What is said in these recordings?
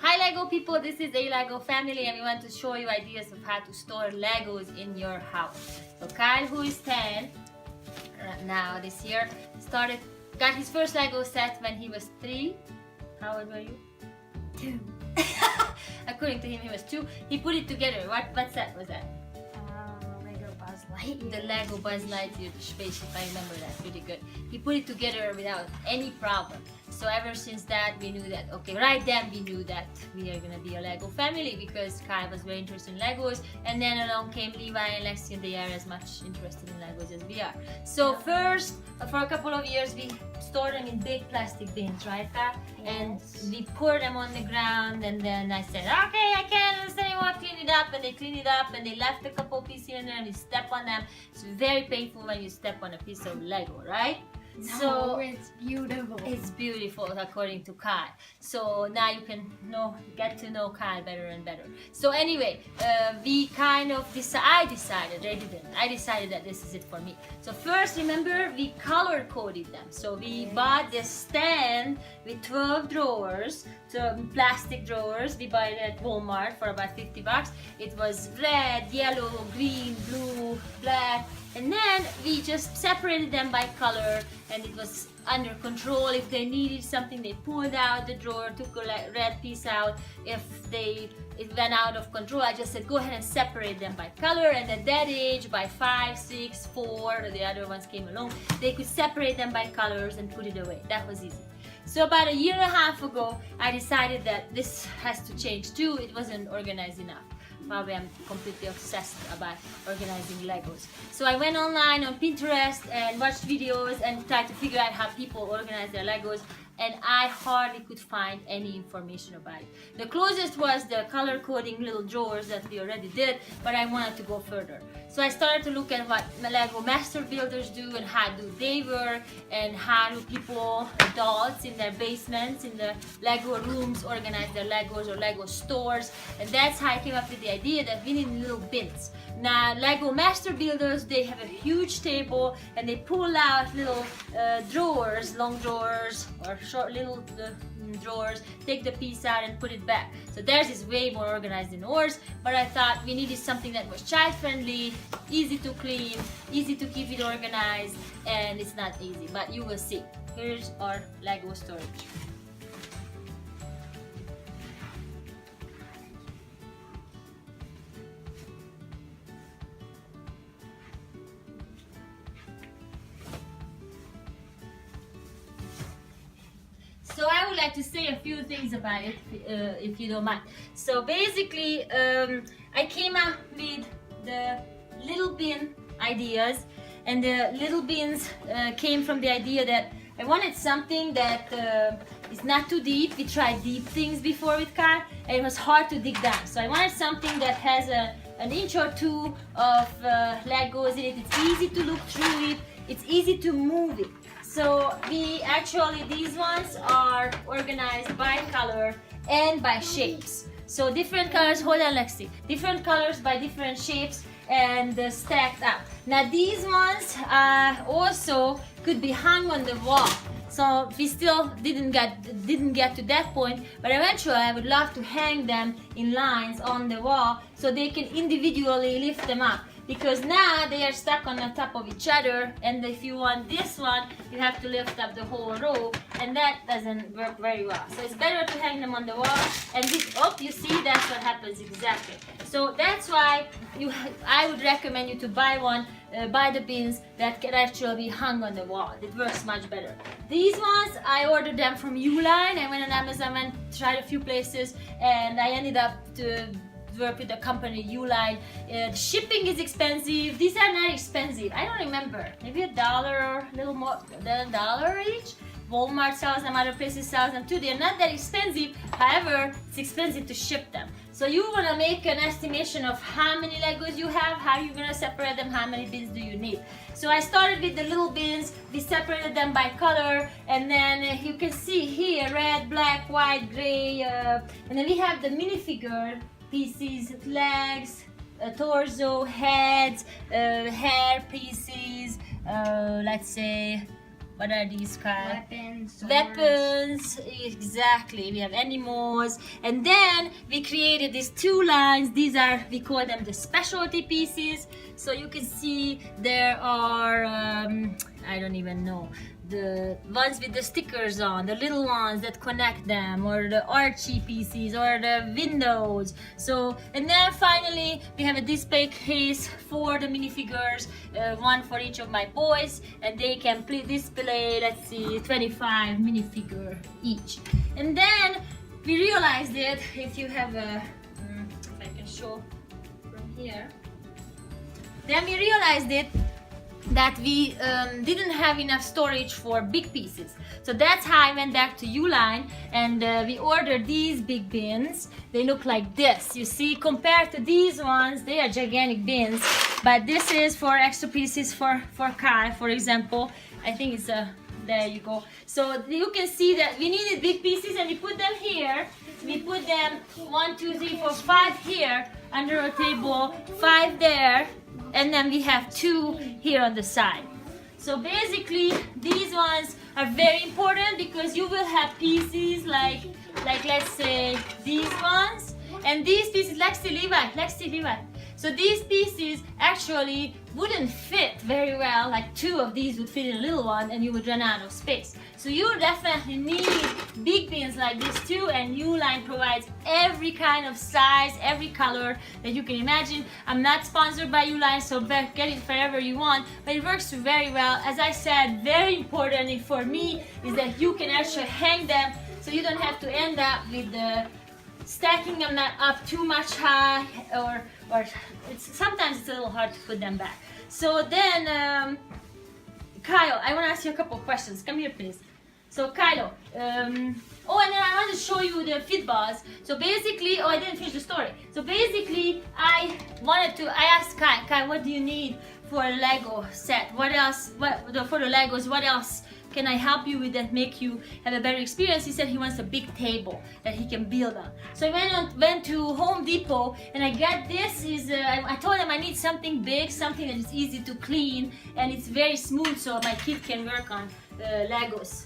Hi Lego people, this is a Lego family and we want to show you ideas of how to store Legos in your house. So Kyle, who is 10 now this year, got his first Lego set when he was 3. How old were you? 2. According to him, he was 2. He put it together. What set was that? Lego Buzz Lightyear. The Lego Buzz Lightyear, the spaceship. I remember that really good. He put it together without any problem. So ever since that, we knew that, okay, right then we knew that we are gonna be a Lego family because Kai was very interested in Legos, and then along came Levi and Lexi, and they are as much interested in Legos as we are. So first, for a couple of years, we stored them in big plastic bins, right, Kai? And we poured them on the ground, and then I said, okay, I can't understand anymore, clean it up, and they cleaned it up, and they left a couple pieces in there, and we step on them. It's very painful when you step on a piece of Lego, right? No, it's beautiful. It's beautiful according to Kai. So now you can get to know Kai better and better. So anyway, we kind of I decided that this is it for me. So first, remember, we color coded them. So we bought this stand with 12 drawers, so plastic drawers. We bought it at Walmart for about $50. It was red, yellow, green, blue, black. And then we just separated them by color, and it was under control. If they needed something, they pulled out the drawer, took a red piece out. If it went out of control, I just said go ahead and separate them by color. And at that age, by 5, 6, 4, the other ones came along, they could separate them by colors and put it away. That was easy. So about a year and a half ago, I decided that this has to change too. It wasn't organized enough. Probably I'm completely obsessed about organizing Legos. So I went online on Pinterest and watched videos and tried to figure out how people organize their Legos, and I hardly could find any information about it. The closest was the color coding little drawers that we already did, but I wanted to go further. So I started to look at what Lego master builders do and how do they work, and how do people, adults in their basements, in the Lego rooms, organize their Legos or Lego stores. And that's how I came up with the idea that we need little bins. Now Lego master builders, they have a huge table and they pull out little drawers, long drawers or short little drawers, take the piece out and put it back. So theirs is way more organized than ours, but I thought we needed something that was child friendly, easy to clean, easy to keep it organized, and it's not easy, but you will see. Here's our Lego storage. So I would like to say a few things about it, if you don't mind. So basically, I came up with the little bin ideas, and the little bins came from the idea that I wanted something that is not too deep. We tried deep things before with Kai, and it was hard to dig down. So I wanted something that has an inch or two of Legos in it. It's easy to look through it. It's easy to move it. So these ones are organized by color and by shapes. So different colors, hold on Lexi, different colors by different shapes and stacked up. Now these ones also could be hung on the wall. So we still didn't get to that point, but eventually I would love to hang them in lines on the wall so they can individually lift them up. Because now they are stuck on the top of each other, and if you want this one, you have to lift up the whole row, and that doesn't work very well. So it's better to hang them on the wall, and you see, that's what happens exactly. So that's why I would recommend you to buy the bins that can actually be hung on the wall. It works much better. These ones, I ordered them from Uline. I went on Amazon and tried a few places, and I ended up to work with the company Uline. The shipping is expensive. These are not expensive. I don't remember. Maybe $1 or a little more than $1 each. Walmart sells them, other places sell them too. They're not that expensive. However, it's expensive to ship them. So you want to make an estimation of how many Legos you have, how you're going to separate them, how many bins do you need. So I started with the little bins. We separated them by color, and then you can see here red, black, white, gray, and then we have the minifigure pieces, legs, torso, heads, hair pieces, let's say What are these, Kyle? Weapons. Swords. Weapons, exactly. We have animals, and then we created these two lines. These are, we call them the specialty pieces. So you can see there are I don't even know, the ones with the stickers on, the little ones that connect them, or the Archie pieces, or the windows. So, and then finally we have a display case for the minifigures, one for each of my boys, and they can display, let's see, 25 minifigure each. And then we realized that if you have a, if I can show from here, then we realized it that we didn't have enough storage for big pieces. So that's how I went back to Uline, and we ordered these big bins. They look like this. You see, compared to these ones, they are gigantic bins. But this is for extra pieces for Kai, for example. I think it's there you go. So you can see that we needed big pieces, and we put them here. We put them 1, 2, 3, 4, 5 here under a table, 5 there, and then we have 2 here on the side. So basically these ones are very important because you will have pieces like let's say these ones, and these pieces, Lexi Levi. So these pieces actually wouldn't fit very well, like 2 of these would fit in a little one and you would run out of space. So you definitely need big bins like this too, and Uline provides every kind of size, every color that you can imagine. I'm not sponsored by Uline, so get it wherever you want, but it works very well. As I said, very important for me is that you can actually hang them, so you don't have to end up with the stacking them up too much high, or sometimes it's a little hard to put them back. So then, Kyle, I want to ask you a couple of questions. Come here, please. So Kylo, oh, and then I want to show you the fit balls. So basically, oh, I didn't finish the story. So basically, I asked Kai, what do you need for a Lego set? What else, for the Legos, what else can I help you with that make you have a better experience? He said he wants a big table that he can build on. So I went to Home Depot, and I got this. I told him I need something big, something that is easy to clean and it's very smooth, so my kid can work on Legos.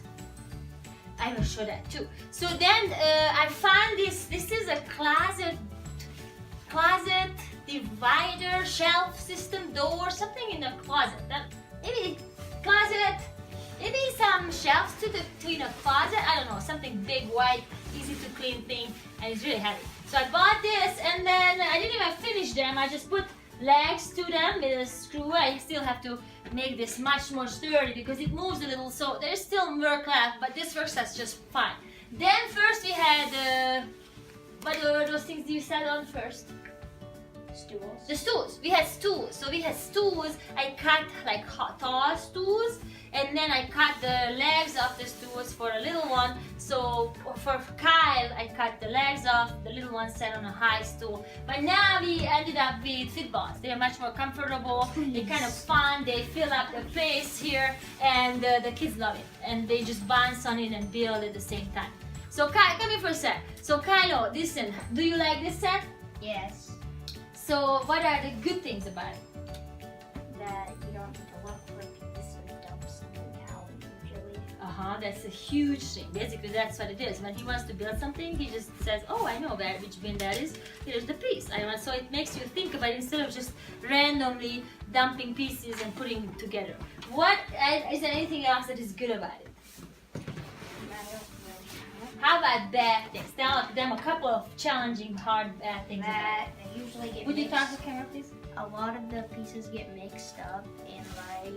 I will show that too. So then I found this. This is a closet divider, shelf system, door, something in the closet. Maybe closet. Maybe some shelves in a closet. I don't know, something big, white, easy to clean thing, and it's really heavy. So I bought this, and then I didn't even finish them. I just put legs to them with a screw. I still have to make this much more sturdy because it moves a little, so there's still work left, but this works as just fine. Then first we had, what were those things you sat on first? Stools. The stools. We had stools. So we had stools. I cut like tall stools, and then I cut the legs off the stools for a little one. So for Kyle, I cut the legs off. The little one sat on a high stool. But now we ended up with fit balls. They are much more comfortable. They're kind of fun. They fill up the place here, and the kids love it. And they just bounce on it and build at the same time. So Kyle, come here for a sec. So Kylo, listen. Do you like this set? Yes. So what are the good things about it? That you don't have to look like this or dump something out usually. That's a huge thing. Basically, that's what it is. When he wants to build something, he just says, oh, I know which bin that is. Here's the piece. So it makes you think about it instead of just randomly dumping pieces and putting them together. Is there anything else that is good about it? How about bad things? Tell them a couple of challenging, hard, bad things. That they usually get Would you mixed. talk to the camera, please? A lot of the pieces get mixed up, and like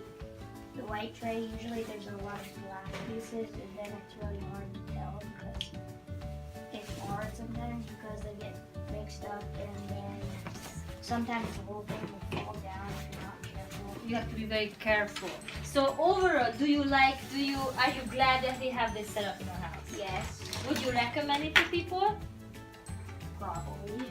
the white tray, usually there's a lot of black pieces, and then it's really hard to tell because it's hard sometimes because they get mixed up, and then sometimes the whole thing will fall down if you're not careful. You have to be very careful. So overall, are you glad that we have this set up in our house? Yes, Would you recommend it to people? probably.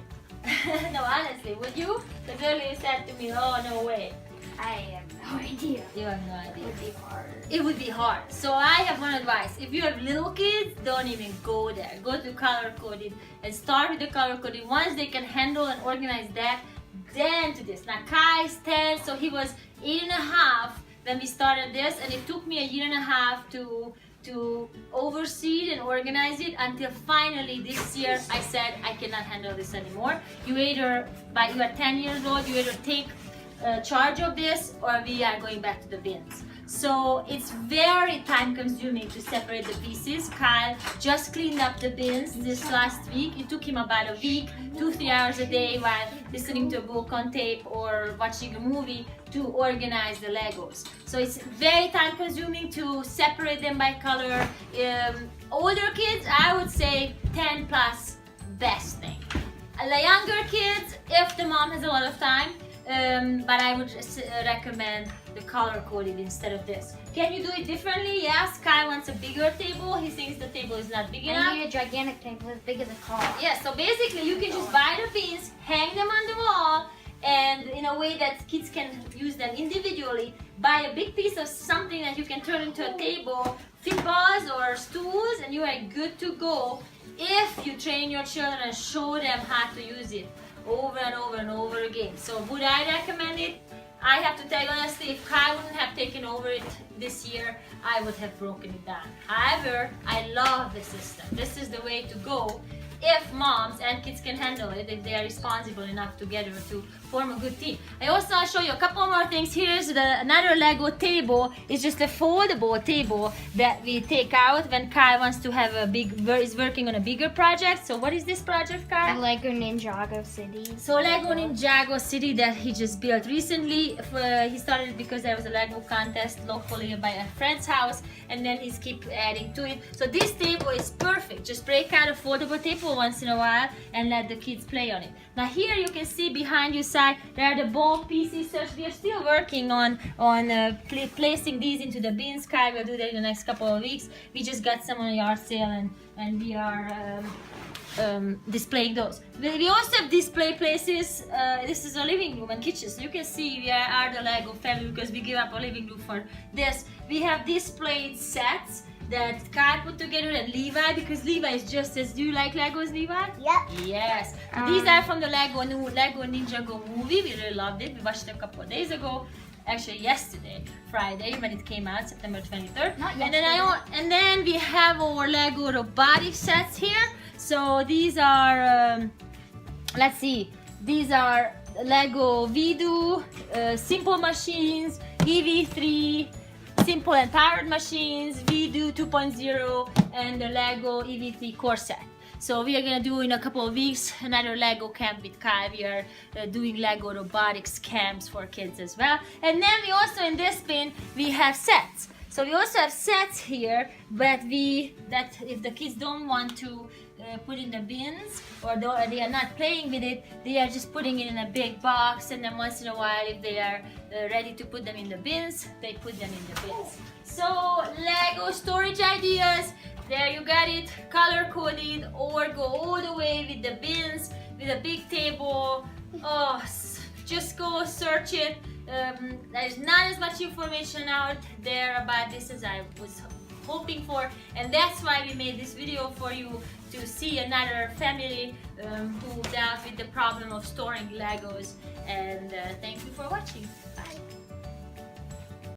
No, honestly, would you? Because earlier you said to me, oh, no way. I have no idea. You have no It idea. would be hard. It would be hard. So I have one advice. If you have little kids, don't even go there. Go to color coding and start with the color coding. Once they can handle and organize that, then to this. Now Kai's 10, so he was 8.5 when we started this, and it took me a year and a half to oversee it and organize it until finally this year I said I cannot handle this anymore. You are 10 years old, you either take charge of this or we are going back to the bins. So it's very time consuming to separate the pieces. Kyle just cleaned up the bins this last week. It took him about a week, 2-3 hours a day while listening to a book on tape or watching a movie to organize the Legos. So it's very time consuming to separate them by color. Older kids, I would say 10 plus, best thing. The younger kids, if the mom has a lot of time, but I would recommend the color coded instead of this. Can you do it differently? Yes, Kyle wants a bigger table. He thinks the table is not big enough. I need a gigantic table as big as a car. Yeah, so basically you can just buy the pins, hang them on the wall, and in a way that kids can use them individually. Buy a big piece of something that you can turn into a table, fit balls or stools, and you are good to go if you train your children and show them how to use it over and over and over again. So would I recommend it? I have to tell you honestly, if Kyle wouldn't have taken over it this year, I would have broken it down. However, I love the system. This is the way to go if moms and kids can handle it, if they are responsible enough together to form a good team. I also want to show you a couple more things. Here's another Lego table. It's just a foldable table that we take out when Kyle wants to have is working on a bigger project. So what is this project, Kyle? Lego Ninjago City. So Lego Ninjago City that he just built recently. He started because there was a Lego contest locally by a friend's house, and then he's keep adding to it. So this table is perfect. Just break out a foldable table once in a while and let the kids play on it. Now here you can see behind your side there are the ball pieces. So we are still working on placing these into the bins. Kyle will do that in the next couple of weeks. We just got some on a yard sale and we are displaying those. We also have display places. This is a living room and kitchen, so you can see we are the Lego family because we give up a living room for this. We have displayed sets that Kyle put together and Levi, because Levi is just as, do you like Legos, Levi? Yep. Yes. These are from the Lego Ninjago movie. We really loved it. We watched it a couple of days ago. Actually yesterday, Friday, when it came out, September 23rd. Not And then we have our Lego robotic sets here. So these are, let's see, these are Lego Vidu, simple machines, EV3, simple and powered machines, Vidu 2.0, and the Lego EV3 core set. So we are gonna do in a couple of weeks another Lego camp with Kyle. We are doing Lego robotics camps for kids as well. And then we also in this bin we have sets. So we also have sets here, but that if the kids don't want to put in the bins or they are not playing with it, they are just putting it in a big box, and then once in a while if they are ready to put them in the bins, they put them in the bins. So Lego storage ideas, there you got it, color coded, or go all the way with the bins, with a big table. Oh, just go search it. There's not as much information out there about this as I was hoping for, and that's why we made this video for you, to see another family who dealt with the problem of storing Legos. And thank you for watching. Bye.